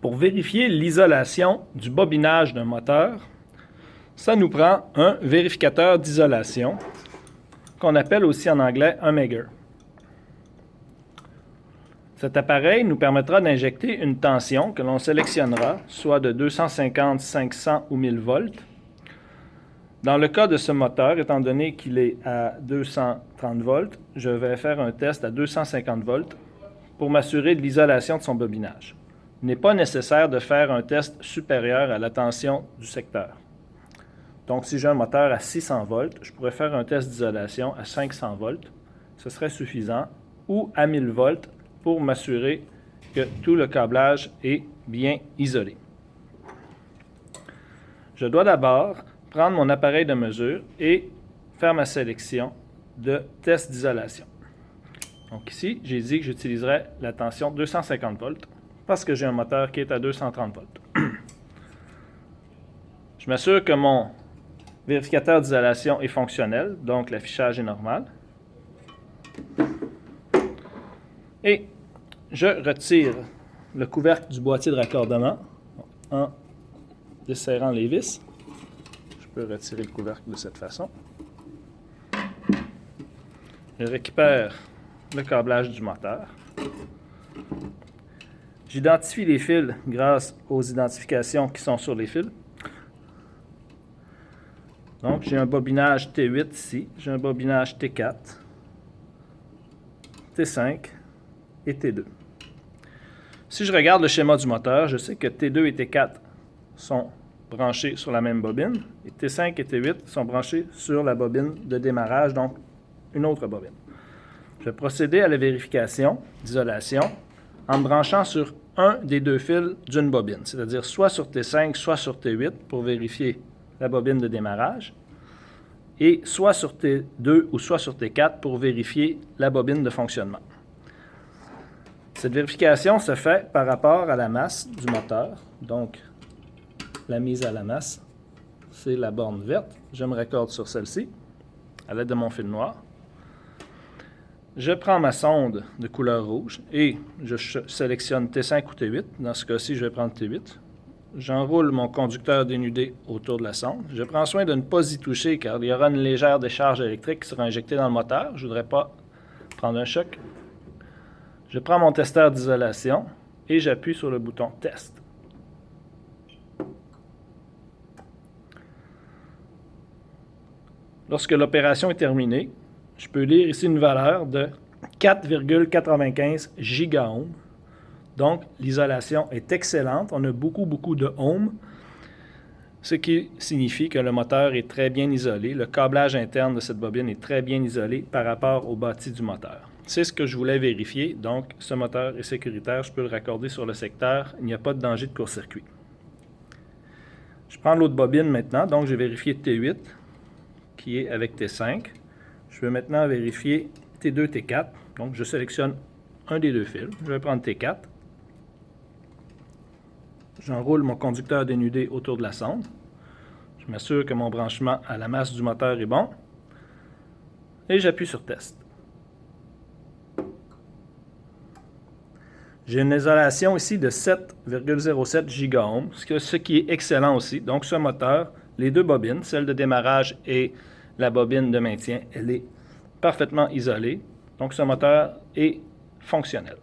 Pour vérifier l'isolation du bobinage d'un moteur, ça nous prend un vérificateur d'isolation, qu'on appelle aussi en anglais un Megger. Cet appareil nous permettra d'injecter une tension que l'on sélectionnera, soit de 250, 500 ou 1000 volts. Dans le cas de ce moteur, étant donné qu'il est à 230 volts, je vais faire un test à 250 volts pour m'assurer de l'isolation de son bobinage. Il n'est pas nécessaire de faire un test supérieur à la tension du secteur. Donc, si j'ai un moteur à 600 volts, je pourrais faire un test d'isolation à 500 volts. Ce serait suffisant, ou à 1000 volts pour m'assurer que tout le câblage est bien isolé. Je dois d'abord prendre mon appareil de mesure et faire ma sélection de test d'isolation. Donc ici, j'ai dit que j'utiliserais la tension 250 volts parce que j'ai un moteur qui est à 230 volts. Je m'assure que mon vérificateur d'isolation est fonctionnel, donc l'affichage est normal. Et je retire le couvercle du boîtier de raccordement en desserrant les vis. Je peux retirer le couvercle de cette façon. Je récupère le câblage du moteur. J'identifie les fils grâce aux identifications qui sont sur les fils. Donc, j'ai un bobinage T8 ici, j'ai un bobinage T4, T5 et T2. Si je regarde le schéma du moteur, je sais que T2 et T4 sont branchés sur la même bobine et T5 et T8 sont branchés sur la bobine de démarrage, donc une autre bobine. Je vais procéder à la vérification d'isolation en me branchant sur un des deux fils d'une bobine, c'est-à-dire soit sur T5, soit sur T8 pour vérifier la bobine de démarrage, et soit sur T2 ou soit sur T4 pour vérifier la bobine de fonctionnement. Cette vérification se fait par rapport à la masse du moteur, donc la mise à la masse, c'est la borne verte. Je me raccorde sur celle-ci à l'aide de mon fil noir. Je prends ma sonde de couleur rouge et je sélectionne T5 ou T8. Dans ce cas-ci, je vais prendre T8. J'enroule mon conducteur dénudé autour de la sonde. Je prends soin de ne pas y toucher car il y aura une légère décharge électrique qui sera injectée dans le moteur. Je ne voudrais pas prendre un choc. Je prends mon testeur d'isolation et j'appuie sur le bouton « Test ». Lorsque l'opération est terminée, je peux lire ici une valeur de 4,95 gigaohms. Donc, l'isolation est excellente. On a beaucoup de ohms, ce qui signifie que le moteur est très bien isolé. Le câblage interne de cette bobine est très bien isolé par rapport au bâti du moteur. C'est ce que je voulais vérifier. Donc, ce moteur est sécuritaire. Je peux le raccorder sur le secteur. Il n'y a pas de danger de court-circuit. Je prends l'autre bobine maintenant. Donc, j'ai vérifié T8, qui est avec T5. Je vais maintenant vérifier T2, T4. Donc, je sélectionne un des deux fils. Je vais prendre T4. J'enroule mon conducteur dénudé autour de la sonde. Je m'assure que mon branchement à la masse du moteur est bon. Et j'appuie sur Test. J'ai une isolation ici de 7,07 gigaohms, ce qui est excellent aussi. Donc, ce moteur, les deux bobines, celle de démarrage et la bobine de maintien, elle est parfaitement isolée. Donc, ce moteur est fonctionnel.